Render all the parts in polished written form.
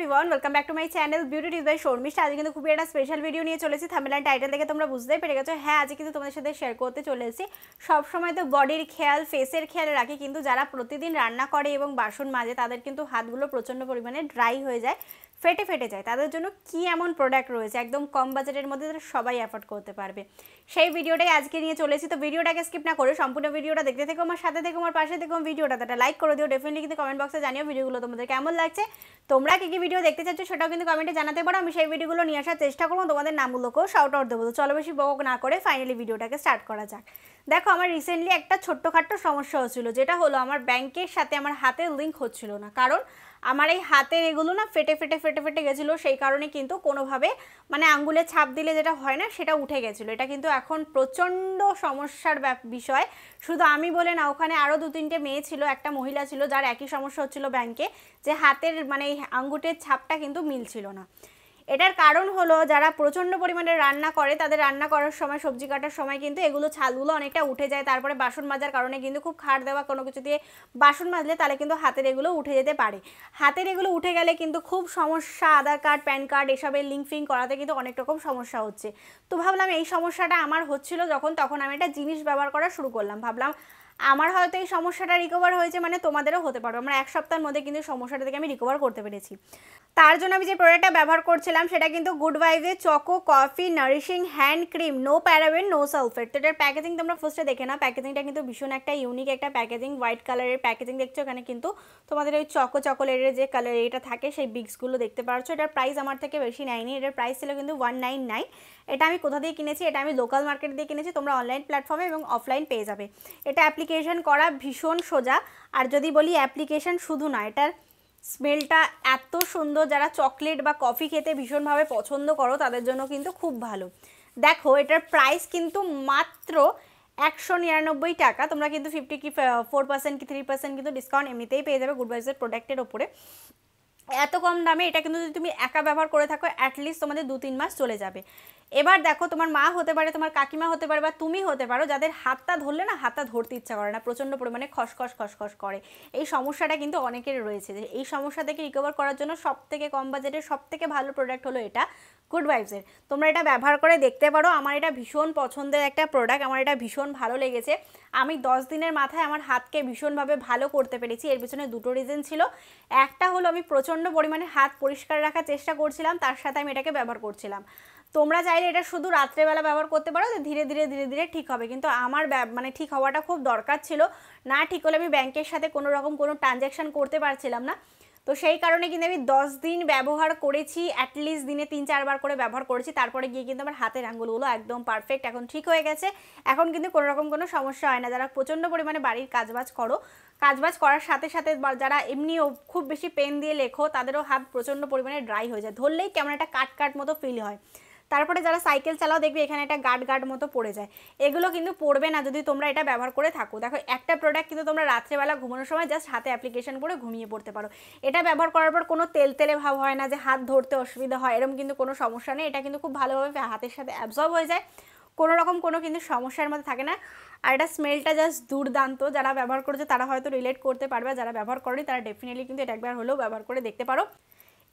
Everyone, welcome back to my channel beauty tips by Sharmistha. আজকে কিন্তু খুবই একটা স্পেশাল ভিডিও নিয়ে চলেছি। থাম্বনেল আর টাইটেল দেখে তোমরা বুঝতেই পেরে গেছো। হ্যাঁ, আজকে কিন্তু তোমাদের সাথে শেয়ার করতে চলেছি। সবসময় তো বডির খেয়াল, ফেসের খেয়াল রাখি, কিন্তু যারা প্রতিদিন রান্না করে এবং বাসন মাজে তাদের কিন্তু হাতগুলো প্রচণ্ড পরিমাণে ড্রাই হয়ে যায়, ফেটে ফেটে যায়। তাদের জন্য কি এমন প্রোডাক্ট রয়েছে একদম কম বাজেটের মধ্যে যারা সবাই অ্যাফোর্ড করতে পারবে, সেই ভিডিওটাই আজকে নিয়ে চলেছি। তো ভিডিওটাকে স্কিপ না করে সম্পূর্ণ ভিডিওটা দেখতে থেকো, আমার সাথে থেকো, আমার পাশে থেকো। ভিডিওটাতে একটা লাইক করে দিও, ডেফিনেটলি কিন্তু কমেন্ট বক্সে জানিও ভিডিওগুলো তোমাদের কেমন লাগছে। তোমরা কি কি ভিডিও দেখতে চাচ্ছ সেটাও কিন্তু কমেন্টে জানাতে পারো। আমি সেই ভিডিওগুলো নিয়ে আসার চেষ্টা করবো, তোমাদের নামগুলোকেও শাউট আউট দেবো। তো চলো বেশি বক না করে ফাইনালি ভিডিওটাকে স্টার্ট করা যাক। দেখো, আমার রিসেন্টলি একটা ছোট্টখাট্ট সমস্যা হচ্ছিলো, যেটা হলো আমার ব্যাংকের সাথে আমার হাতের লিঙ্ক হচ্ছিল না। কারণ আমার এই হাতের এগুলো না ফেটে ফেটে ফেটে ফেটে গেছিলো, সেই কারণে কিন্তু কোনোভাবে মানে আঙ্গুলে ছাপ দিলে যেটা হয় না সেটা উঠে গেছিলো। এটা কিন্তু এখন প্রচণ্ড সমস্যার বিষয়। শুধু আমি বলে না, ওখানে আরও 2-3টে মেয়ে ছিল, একটা মহিলা ছিল যার একই সমস্যা হচ্ছিলো ব্যাংকে, যে হাতের মানে এই আঙ্গুঠের ছাপটা কিন্তু মিলছিল না। এটার কারণ হলো যারা প্রচণ্ড পরিমাণে রান্না করে, তাদের রান্না করার সময়, সবজি কাটার সময় কিন্তু এগুলো ছালগুলো অনেকটা উঠে যায়। তারপরে বাসন মাজার কারণে কিন্তু খুব খাট দেওয়া কোনো কিছু দিয়ে বাসন মাজলে তাহলে কিন্তু হাতের এগুলো উঠে যেতে পারে। হাতের এগুলো উঠে গেলে কিন্তু খুব সমস্যা। আধার কার্ড, প্যান কার্ড এসবের লিঙ্ক ফিঙ্ক করাতে কিন্তু অনেক রকম সমস্যা হচ্ছে। তো ভাবলাম এই সমস্যাটা আমার হচ্ছিল তখন আমি একটা জিনিস ব্যবহার করা শুরু করলাম। ভাবলাম আমার হয়তো এই সমস্যাটা রিকভার হয়েছে, মানে তোমাদেরও হতে পারো। আমরা 1 সপ্তাহের মধ্যে কিন্তু সমস্যাটা থেকে আমি রিকভার করতে পেরেছি। তার জন্য আমি যে প্রোডাক্টটা ব্যবহার করছিলাম সেটা কিন্তু গুড ভাইবসের choco coffee nourishing hand cream, no paraben, no sulphate. তো এটার প্যাকেজিং তোমরা ফার্স্টে দেখে না। প্যাকেজিংটা কিন্তু ভীষণ একটা ইউনিক একটা প্যাকেজিং, হোয়াইট কালারের প্যাকেজিং দেখছো। এখানে কিন্তু তোমাদের ওই চকোলেটের যে কালার এটা থাকে সেই বিক্সগুলো দেখতে পাচ্ছ। এটার প্রাইস আমার থেকে বেশি নেয়নি, এটার প্রাইস ছিল কিন্তু 199। এটা আমি কোথা দিয়ে কিনেছি? এটা আমি লোকাল মার্কেট দিয়ে কিনেছি। তোমরা অনলাইন প্ল্যাটফর্মে এবং অফলাইন পেয়ে যাবে। এটা অ্যাপ্লিকেশন করা ভীষণ সোজা। আর যদি বলি অ্যাপ্লিকেশন শুধু না, এটার স্মেলটা এত সুন্দর। যারা চকলেট বা কফি খেতে ভীষণভাবে পছন্দ করো তাদের জন্য কিন্তু খুব ভালো। দেখো, এটার প্রাইস কিন্তু মাত্র 199 টাকা। তোমরা কিন্তু 50 কি 4% কি 3% কিন্তু ডিসকাউন্ট এমনিতেই পেয়ে যাবে গুড ভাইবসের প্রোডাক্টের ওপরে। এত কম দামে এটা কিন্তু যদি তুমি একা ব্যবহার করে থাকো, অ্যাটলিস্ট তোমাদের 2-3 মাস চলে যাবে। এবার দেখো, তোমার মা হতে পারে, তোমার কাকিমা হতে পারে, বা তুমি হতে পারো, যাদের হাতটা ধরলে না হাতটা ধরতে ইচ্ছা করে না, প্রচণ্ড পরিমাণে খসখস খসখস করে। এই সমস্যাটা কিন্তু অনেকের রয়েছে। যে এই সমস্যা থেকে রিকভার করার জন্য সবথেকে কম বাজেটের সবথেকে ভালো প্রোডাক্ট হলো এটা গুড ভাইবসের। তোমরা এটা ব্যবহার করে দেখতে পারো। আমার এটা ভীষণ পছন্দের একটা প্রোডাক্ট, আমার এটা ভীষণ ভালো লেগেছে। আমি 10 দিনের মাথায় আমার হাতকে ভীষণভাবে ভালো করতে পেরেছি। এর পিছনে 2টো রিজন ছিল। একটা হলো আমি প্রচণ্ড পরিমাণে হাত পরিষ্কার রাখার চেষ্টা করছিলাম, তার সাথে আমি এটাকে ব্যবহার করছিলাম। তোমরা চাইলে এটা শুধু রাত্রেবেলা ব্যবহার করতে পারো, ধীরে ধীরে ধীরে ধীরে ঠিক হবে। কিন্তু আমার মানে ঠিক হওয়াটা খুব দরকার ছিল। না ঠিক হলে আমি ব্যাংকের সাথে কোনো রকম কোনো ট্রানজ্যাকশান করতে পারছিলাম না। তো সেই কারণে কিন্তু আমি 10 দিন ব্যবহার করেছি, অ্যাটলিস্ট দিনে 3-4 বার করে ব্যবহার করেছি। তারপরে গিয়ে কিন্তু আমার হাতের আঙুলগুলো একদম পারফেক্ট এখন ঠিক হয়ে গেছে। এখন কিন্তু কোনো রকম কোনো সমস্যা হয় না। যারা প্রচণ্ড পরিমাণে বাড়ির কাজবাজ করো, কাজবাজ করার সাথে সাথে যারা এমনিও খুব বেশি পেন দিয়ে লেখো, তাদেরও হাত প্রচণ্ড পরিমাণে ড্রাই হয়ে যায়, ধরলেই কেমন একটা কাট মতো ফিল হয়। তারপরে যারা সাইকেল চালাও দেখবে এখানে একটা গার্ড মতো পড়ে যায়। এগুলো কিন্তু পড়বে না যদি তোমরা এটা ব্যবহার করে থাকো। দেখো, একটা প্রোডাক্ট কিন্তু তোমরা রাত্রেবেলা ঘুমানোর সময় জাস্ট হাতে অ্যাপ্লিকেশন করে ঘুমিয়ে পড়তে পারো। এটা ব্যবহার করার পর কোনো তেলে ভাব হয় না, যে হাত ধরতে অসুবিধা হয়, এরকম কিন্তু কোনো সমস্যা নেই। এটা কিন্তু খুব ভালোভাবে হাতের সাথে অ্যাবজর্ব হয়ে যায়, কোনো রকম কোনো কিন্তু সমস্যার মধ্যে থাকে না। আর এটা স্মেলটা জাস্ট দুর্দান্ত। যারা ব্যবহার করেছে তারা হয়তো রিলেট করতে পারবে, যারা ব্যবহার করেনি তারা ডেফিনেটলি কিন্তু এটা একবার হলেও ব্যবহার করে দেখতে পারো।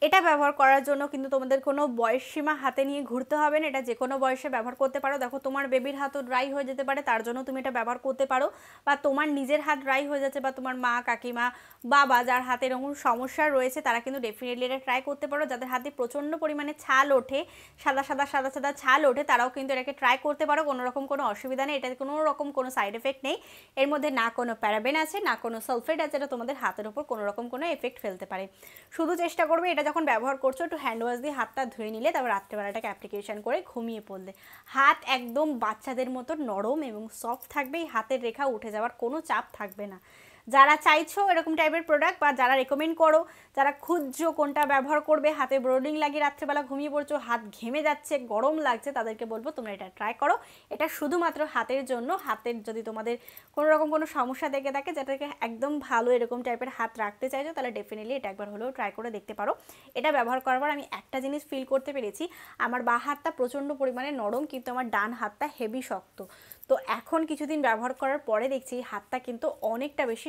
এটা ব্যবহার করার জন্য কিন্তু তোমাদের কোনো বয়স সীমা হাতে নিয়ে ঘুরতে হবে না, এটা যে কোনো বয়সে ব্যবহার করতে পারো। দেখো, তোমার বেবির হাতও ড্রাই হয়ে যেতে পারে, তার জন্য তুমি এটা ব্যবহার করতে পারো। বা তোমার নিজের হাত ড্রাই হয়ে যাচ্ছে, বা তোমার মা, কাকিমা, বাবা যার হাতে এরকম সমস্যা রয়েছে তারা কিন্তু ডেফিনেটলি এটা ট্রাই করতে পারো। যাদের হাতে প্রচণ্ড পরিমাণে ছাল ওঠে, সাদা সাদা ছাল ওঠে, তারাও কিন্তু এটাকে ট্রাই করতে পারো। কোনো রকম কোনো অসুবিধা নেই, এটাতে কোনো রকম কোনো সাইড এফেক্ট নেই। এর মধ্যে না কোনো প্যারাবেন আছে, না কোনো সালফেট আছে, এটা তোমাদের হাতের উপর কোনো রকম কোনো এফেক্ট ফেলতে পারে। শুধু চেষ্টা করবে এটা যখন ব্যবহার করছো একটু হ্যান্ড ওয়াশ দিয়ে হাতটা ধুয়ে নিলে, তারপর রাত্রেবেলাটাকে অ্যাপ্লিকেশন করে ঘুমিয়ে পড়লে হাত একদম বাচ্চাদের মতো নরম এবং সফট থাকবে। এই হাতের রেখা উঠে যাওয়ার কোনো চাপ থাকবে না। যারা চাইছো এরকম টাইপের প্রোডাক্ট, বা যারা রেকমেন্ড করো, যারা খুঁজছো কোনটা ব্যবহার করবে, হাতে ব্রোডিং লাগিয়ে রাত্রেবেলা ঘুমিয়ে পড়ছো, হাত ঘেমে যাচ্ছে, গরম লাগছে, তাদেরকে বলবো তোমরা এটা ট্রাই করো। এটা শুধুমাত্র হাতের জন্য। হাতের যদি তোমাদের কোনো রকম কোনো সমস্যা দেখে থাকে, যেটাকে একদম ভালো এরকম টাইপের হাত রাখতে চাইছো, তাহলে ডেফিনেটলি এটা একবার হলেও ট্রাই করে দেখতে পারো। এটা ব্যবহার করার পর আমি একটা জিনিস ফিল করতে পেরেছি, আমার বাঁ হাতটা প্রচণ্ড পরিমাণে নরম, কিন্তু আমার ডান হাতটা হেভি শক্ত। তো এখন কিছুদিন ব্যবহার করার পরে দেখছি হাতটা কিন্তু অনেকটা বেশি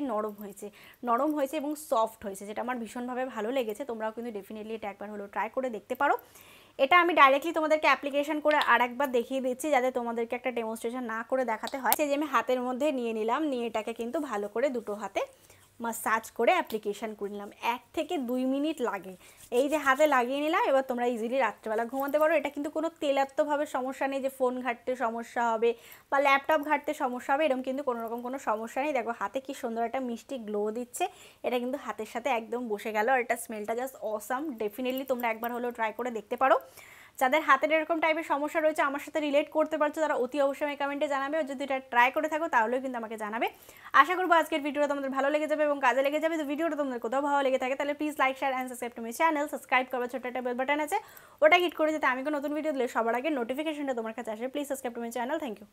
নরম হয়েছে এবং সফট হয়েছে, যেটা আমার ভীষণভাবে ভালো লেগেছে। তোমরাও কিন্তু ডেফিনেটলি এটা একবার হলো ট্রাই করে দেখতে পারো। এটা আমি ডাইরেক্টলি তোমাদেরকে অ্যাপ্লিকেশন করে আরেকবার দেখিয়ে দিচ্ছি, যাতে তোমাদেরকে একটা ডেমনস্ট্রেশন না করে দেখাতে হয়। সেই যে আমি হাতের মধ্যে নিয়ে নিলাম, নিয়ে এটাকে কিন্তু ভালো করে দুটো হাতে মাসাজ করে অ্যাপ্লিকেশন করে নিলাম। 1 থেকে 2 মিনিট লাগে। এই যে হাতে লাগিয়ে নিলাম, এবার তোমরা ইজিলি রাত্রেবেলা ঘুমাতে পারো। এটা কিন্তু কোনো তেলাত্মভাবে সমস্যা নেই যে ফোন ঘাঁটতে সমস্যা হবে বা ল্যাপটপ ঘাঁটতে সমস্যা হবে, এরকম কিন্তু কোনো রকম কোনো সমস্যা নেই। দেখো হাতে কি সুন্দর একটা মিষ্টি গ্লো দিচ্ছে, এটা কিন্তু হাতের সাথে একদম বসে গেল। আর এটা স্মেলটা জাস্ট অসাম। ডেফিনেটলি তোমরা একবার হলেও ট্রাই করে দেখতে পারো। যাদের হাতের এরকম টাইপের সমস্যা রয়েছে, আমার সাথে রিলেট করতে পারছো, তারা অতি অবশ্যই আমি কমেন্টে জানাবে। আর যদি এটা ট্রাই করে থাকো তাহলেও কিন্তু আমাকে জানাবে। আশা করবো আজকের ভিডিওটা তোমাদের ভালো লেগে যাবে এবং কাজে লেগে যাবে। তো ভিডিওটা তোমাদের কোথাও ভালো লেগে থাকে তাহলে please like, share and subscribe to my channel. Subscribe করবে, ছোট্ট একটা বেল বাটন আছে, ওটা হিট করে যাতে আমি কোনো নতুন ভিডিও দিলে সবার আগে নোটিফিকেশনটা তোমার কাছে আসে। Please subscribe to my channel. Thank you.